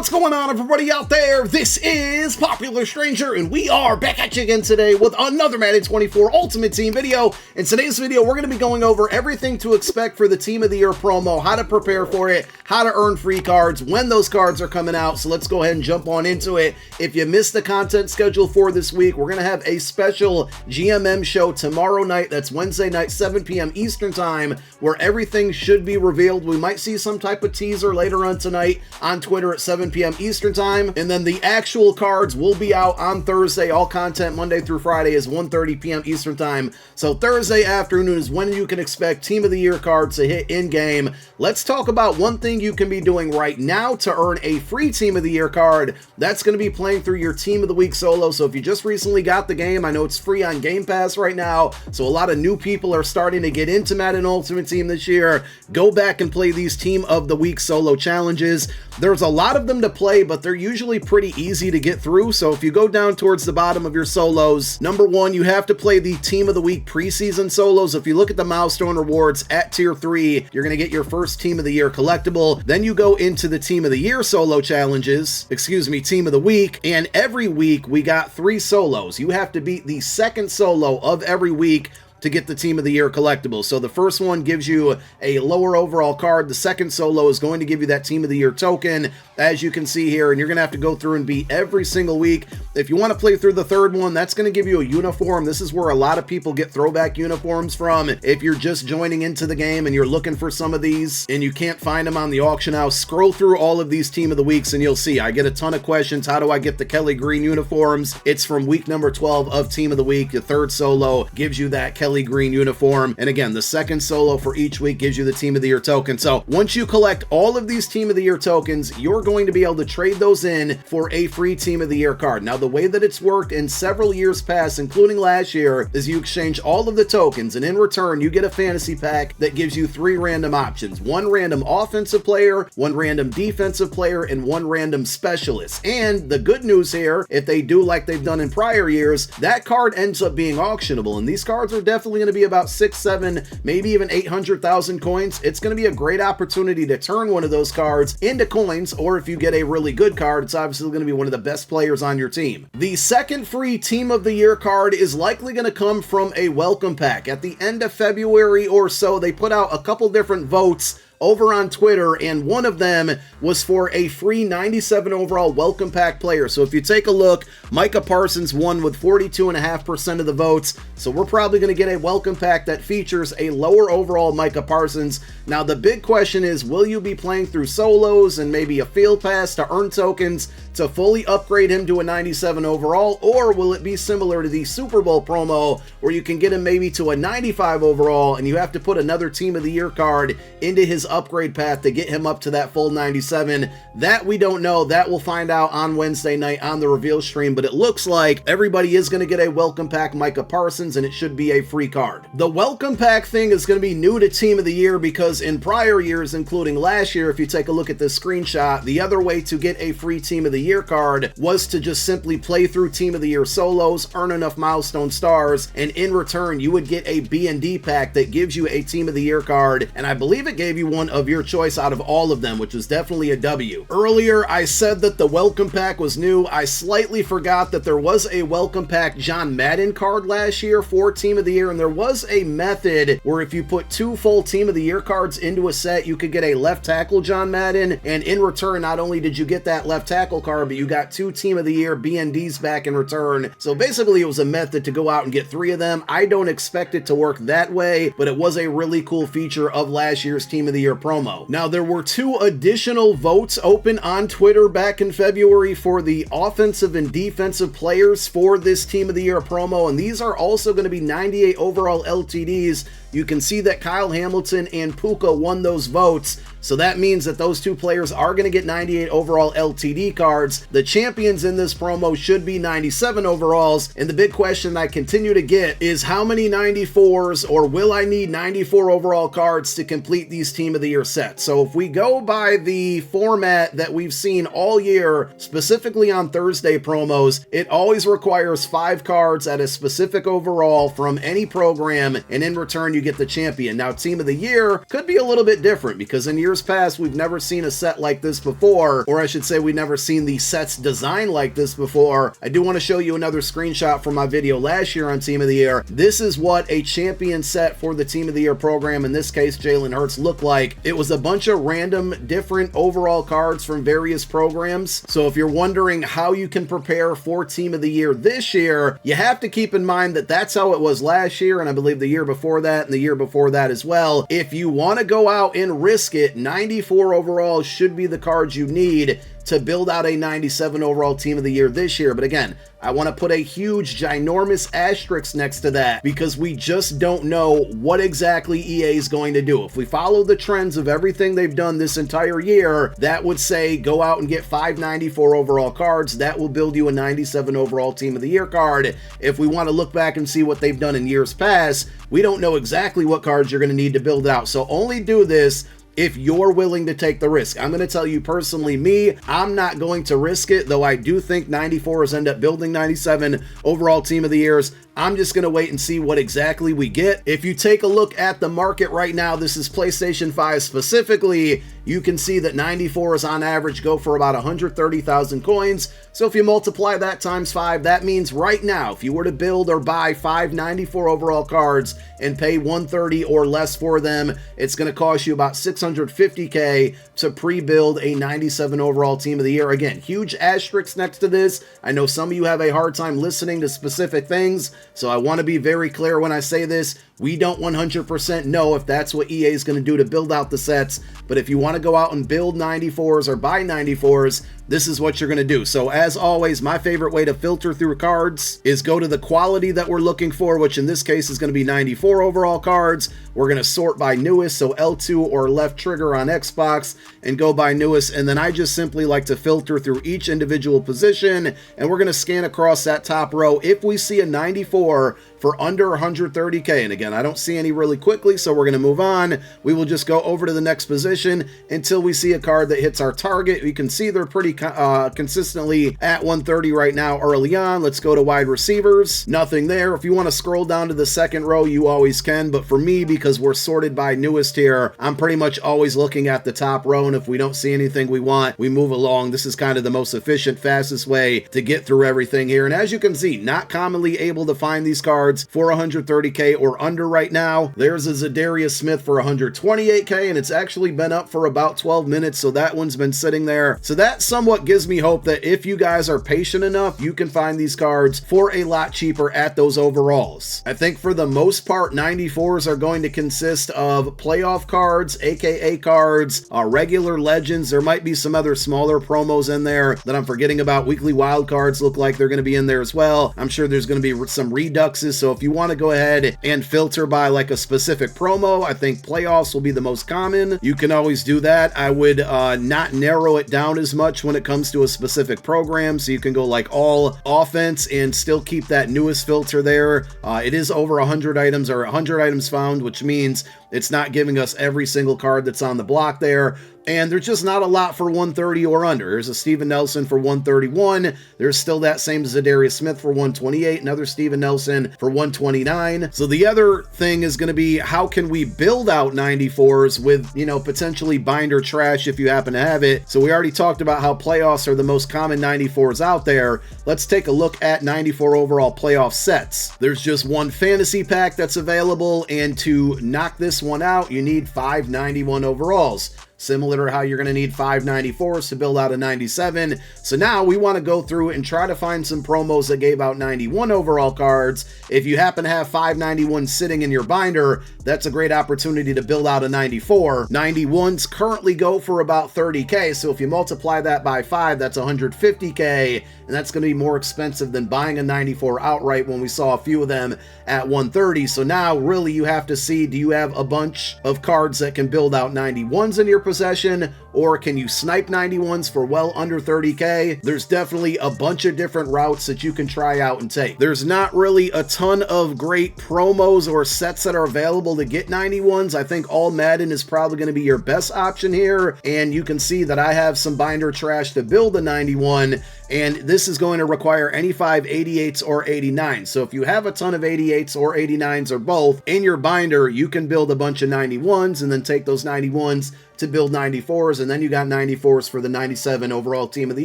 What's going on, everybody out there? This is Popular Stranger, and we are back at you again today with another Madden 24 Ultimate Team video. In today's video, we're going to be going over everything to expect for the Team of the Year promo, how to prepare for it, how to earn free cards, when those cards are coming out. So let's go ahead and jump on into it. If you missed the content schedule for this week, we're going to have a special GMM show tomorrow night. That's Wednesday night, 7 p.m. Eastern Time, where everything should be revealed. We might see some type of teaser later on tonight on Twitter at 7 p.m. Eastern Time, and then the actual cards will be out on Thursday. All content Monday through Friday is 1:30 p.m. Eastern Time. So Thursday afternoon is when you can expect Team of the Year cards to hit in-game. Let's talk about one thing you can be doing right now to earn a free Team of the Year card. That's going to be playing through your Team of the Week solo. So if you just recently got the game, I know it's free on Game Pass right now, so a lot of new people are starting to get into Madden Ultimate Team this year. Go back and play these Team of the Week solo challenges. There's a lot of them to play, but they're usually pretty easy to get through. So if you go down towards the bottom of your solos, number one, you have to play the Team of the Week preseason solos. If you look at the milestone rewards at tier 3, you're going to get your first Team of the Year collectible. Then you go into the Team of the Year solo challenges, Team of the Week, and every week we got 3 solos. You have to beat the second solo of every week to get the Team of the Year collectible. So the first one gives you a lower overall card. The second solo is going to give you that Team of the Year token, as you can see here, and you're going to have to go through and beat every single week. If you want to play through the third one, that's going to give you a uniform. This is where a lot of people get throwback uniforms from. If you're just joining into the game and you're looking for some of these and you can't find them on the auction house, scroll through all of these Team of the Weeks and you'll see I get a ton of questions. How do I get the Kelly Green uniforms? It's from week number 12 of Team of the Week. The third solo gives you that Kelly Green uniform, and again, the second solo for each week gives you the Team of the Year token. So once you collect all of these Team of the Year tokens, you're going to be able to trade those in for a free Team of the Year card. Now, the way that it's worked in several years past, including last year, is you exchange all of the tokens, and in return you get a fantasy pack that gives you 3 random options: 1 random offensive player, 1 random defensive player, and 1 random specialist. And the good news here, if they do like they've done in prior years, that card ends up being auctionable, and these cards are definitely going to be about 6, 7, maybe even 800,000 coins. It's going to be a great opportunity to turn one of those cards into coins, or if you get a really good card, it's obviously going to be one of the best players on your team. The second free Team of the Year card is likely going to come from a welcome pack. At the end of February or so, they put out a couple different votes over on Twitter, and one of them was for a free 97 overall welcome pack player. So if you take a look, Micah Parsons won with 42.5% of the votes. So we're probably going to get a welcome pack that features a lower overall Micah Parsons. Now the big question is, will you be playing through solos and maybe a field pass to earn tokens to fully upgrade him to a 97 overall, or will it be similar to the Super Bowl promo where you can get him maybe to a 95 overall and you have to put another Team of the Year card into his upgrade path to get him up to that full 97? That we don't know. That we'll find out on Wednesday night on the reveal stream, but it looks like everybody is going to get a welcome pack Micah Parsons, and it should be a free card. The welcome pack thing is going to be new to Team of the Year because in prior years, including last year, if you take a look at this screenshot, the other way to get a free Team of the Year card was to just simply play through Team of the Year solos, earn enough milestone stars, and in return you would get a B&D pack that gives you a Team of the Year card, and I believe it gave you one of your choice out of all of them, which was definitely a W. Earlier I said that the welcome pack was new. I slightly forgot that there was a welcome pack John Madden card last year for Team of the Year, and there was a method where if you put 2 full Team of the Year cards into a set, you could get a left tackle John Madden, and in return not only did you get that left tackle card, but you got 2 Team of the Year B&Ds back in return. So basically it was a method to go out and get 3 of them. I don't expect it to work that way, but it was a really cool feature of last year's Team of the Year promo. Now, there were 2 additional votes open on Twitter back in February for the offensive and defensive players for this Team of the Year promo, and these are also going to be 98 overall LTDs. You can see that Kyle Hamilton and Puka won those votes, so that means that those 2 players are going to get 98 overall LTD cards. The champions in this promo should be 97 overalls, and the big question I continue to get is how many 94s, or will I need 94 overall cards to complete these Team of the Year sets? So if we go by the format that we've seen all year, specifically on Thursday promos, it always requires 5 cards at a specific overall from any program, and in return you get the champion. Now, Team of the Year could be a little bit different because in years years past, we've never seen a set like this before, or I should say we've never seen the sets designed like this before. I do want to show you another screenshot from my video last year on Team of the Year. This is what a champion set for the Team of the Year program, in this case Jalen Hurts, looked like. It was a bunch of random different overall cards from various programs. So if you're wondering how you can prepare for Team of the Year this year, you have to keep in mind that that's how it was last year, and I believe the year before that, and the year before that as well. If you want to go out and risk it, 94 overall should be the cards you need to build out a 97 overall Team of the Year this year. But again, I want to put a huge, ginormous asterisk next to that because we just don't know what exactly EA is going to do. If we follow the trends of everything they've done this entire year, that would say go out and get 594 overall cards. That will build you a 97 overall Team of the Year card. If we want to look back and see what they've done in years past, we don't know exactly what cards you're going to need to build out. So only do this if you're willing to take the risk. I'm going to tell you personally, I'm not going to risk it, though I do think 94s end up building 97 overall Team of the Years. I'm just going to wait and see what exactly we get. If you take a look at the market right now, this is PlayStation 5 specifically, you can see that 94s on average go for about 130,000 coins. So if you multiply that times 5, that means right now, if you were to build or buy 594 overall cards and pay 130 or less for them, it's going to cost you about 650K to pre-build a 97 overall Team of the Year. Again, huge asterisks next to this. I know some of you have a hard time listening to specific things, so I want to be very clear when I say this. We don't 100% know if that's what EA is going to do to build out the sets, but if you want to go out and build 94s or buy 94s, this is what you're going to do. So as always, my favorite way to filter through cards is go to the quality that we're looking for, which in this case is going to be 94 overall cards. We're going to sort by newest, so L2 or left trigger on Xbox, and go by newest. And then I just simply like to filter through each individual position, and we're going to scan across that top row. If we see a 94 for under 130K, and again, I don't see any really quickly, so we're going to move on. We will just go over to the next position until we see a card that hits our target. You can see they're pretty consistently at 130 right now early on. Let's go to wide receivers. Nothing there. If you want to scroll down to the second row, you always can, but for me, because we're sorted by newest here, I'm pretty much always looking at the top row, and if we don't see anything we want, we move along. This is kind of the most efficient, fastest way to get through everything here. And as you can see, not commonly able to find these cards for 130K or under right now. There's a Zadarius Smith for 128K, and it's actually been up for about 12 minutes, so that one's been sitting there. So that somewhat gives me hope that if you guys are patient enough, you can find these cards for a lot cheaper at those overalls. I think for the most part, 94s are going to consist of playoff cards, aka cards, regular legends. There might be some other smaller promos in there that I'm forgetting about. Weekly wild cards look like they're going to be in there as well. I'm sure there's going to be some reduxes, so if you want to go ahead and filter by like a specific promo, I think playoffs will be the most common. You can always do that. I would not narrow it down as much when it comes to a specific program, so you can go like all offense and still keep that newest filter there. It is over 100 items or 100 items found, which means it's not giving us every single card that's on the block there. And there's just not a lot for 130 or under. There's a Steven Nelson for 131. There's still that same Zadarius Smith for 128. Another Steven Nelson for 129. So the other thing is going to be, how can we build out 94s with, potentially binder trash if you happen to have it. So we already talked about how playoffs are the most common 94s out there. Let's take a look at 94 overall playoff sets. There's just one fantasy pack that's available, and to knock this one out, you need 591 overalls. Similar to how you're going to need 594s to build out a 97. So now we want to go through and try to find some promos that gave out 91 overall cards. If you happen to have 591 sitting in your binder, that's a great opportunity to build out a 94. 91s currently go for about 30K, so if you multiply that by 5, that's 150K, and that's going to be more expensive than buying a 94 outright when we saw a few of them at 130. So now really you have to see, do you have a bunch of cards that can build out 91s in your possession, or can you snipe 91s for well under 30K? There's definitely a bunch of different routes that you can try out and take. There's not really a ton of great promos or sets that are available to get 91s. I think all Madden is probably going to be your best option here, and you can see that I have some binder trash to build a 91, and this is going to require any 5 88s or 89s. So if you have a ton of 88s or 89s or both in your binder, you can build a bunch of 91s and then take those 91s to build 94s, and then you got 94s for the 97 overall team of the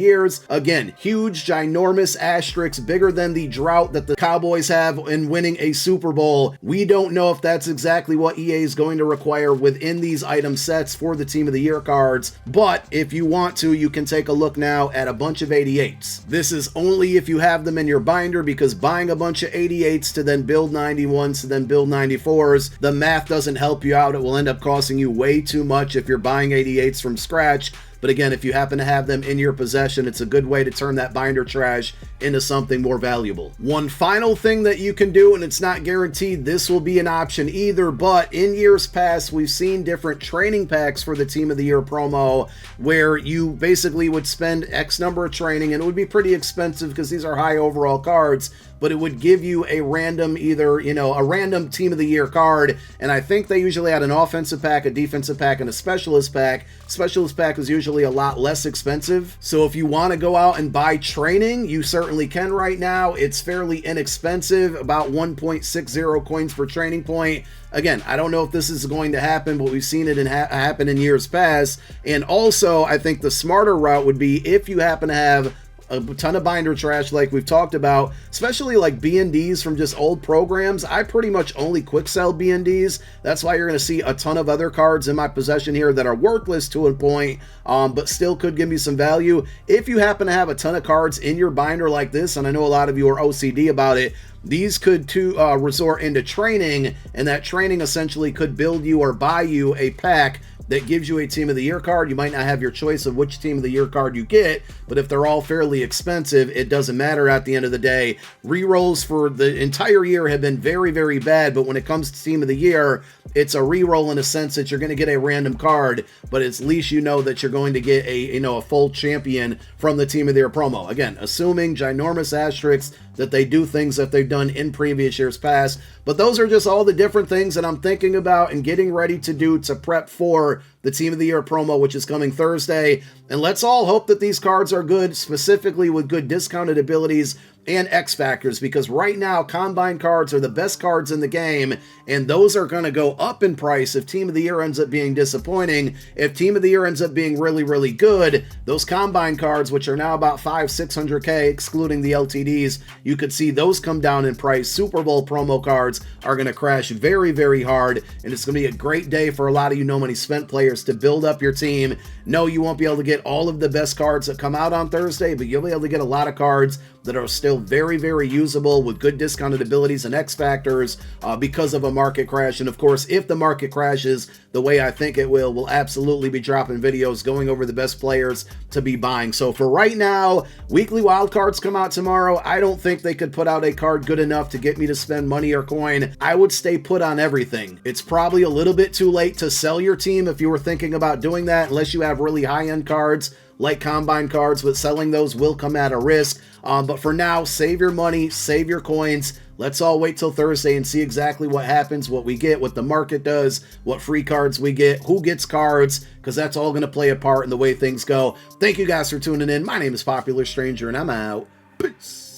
years. Again, huge, ginormous asterisks, bigger than the drought that the Cowboys have in winning a Super Bowl. We don't know if that's exactly what EA is going to require within these item sets for the team of the year cards, but if you want to, you can take a look now at a bunch of 88s. This is only if you have them in your binder, because buying a bunch of 88s to then build 91s to then build 94s, the math doesn't help you out. It will end up costing you way too much if you're buying 88s from scratch. But again, if you happen to have them in your possession, it's a good way to turn that binder trash into something more valuable. One final thing that you can do, and it's not guaranteed this will be an option either, but in years past, we've seen different training packs for the Team of the Year promo where you basically would spend X number of training, and it would be pretty expensive because these are high overall cards, but it would give you a random, either, a random Team of the Year card. And I think they usually had an offensive pack, a defensive pack, and a specialist pack. Specialist pack was usually a lot less expensive. So if you want to go out and buy training, you certainly can right now. It's fairly inexpensive, about 1.60 coins per training point. Again, I don't know if this is going to happen, but we've seen it happen in years past. And also, I think the smarter route would be if you happen to have a ton of binder trash like we've talked about, especially like BNDs from just old programs. I pretty much only quick sell BNDs. That's why you're going to see a ton of other cards in my possession here that are worthless to a point, but still could give me some value. If you happen to have a ton of cards in your binder like this, and I know a lot of you are OCD about it, these could resort into training, and that training essentially could build you or buy you a pack that gives you a Team of the Year card. You might not have your choice of which Team of the Year card you get, but if they're all fairly expensive, it doesn't matter at the end of the day. Rerolls for the entire year have been very, very bad, but when it comes to Team of the Year, it's a reroll in a sense that you're going to get a random card, but at least you know that you're going to get a full champion from the Team of the Year promo. Again, assuming ginormous asterisks that they do things that they've done in previous years past. But those are just all the different things that I'm thinking about and getting ready to do to prep for the Team of the Year promo, which is coming Thursday. And let's all hope that these cards are good, specifically with good discounted abilities and X Factors, because right now Combine cards are the best cards in the game, and those are going to go up in price if Team of the Year ends up being disappointing. If Team of the Year ends up being really, really good, those Combine cards, which are now about 500-600K, excluding the LTDs, you could see those come down in price. Super Bowl promo cards are going to crash very, very hard, and it's going to be a great day for a lot of you no money spent players to build up your team. No, you won't be able to get all of the best cards that come out on Thursday, but you'll be able to get a lot of cards that are still very, very usable with good discounted abilities and X Factors because of a market crash. And of course, if the market crashes the way I think it will, we'll absolutely be dropping videos going over the best players to be buying. So for right now, weekly wildcards come out tomorrow. I don't think they could put out a card good enough to get me to spend money or coin. I would stay put on everything. It's probably a little bit too late to sell your team if you were thinking about doing that, unless you have really high-end cards like Combine cards, but selling those will come at a risk. But for now, save your money, save your coins. Let's all wait till Thursday and see exactly what happens, what we get, what the market does, what free cards we get, who gets cards, because that's all going to play a part in the way things go. Thank you guys for tuning in. My name is Popular Stranger, and I'm out. Peace.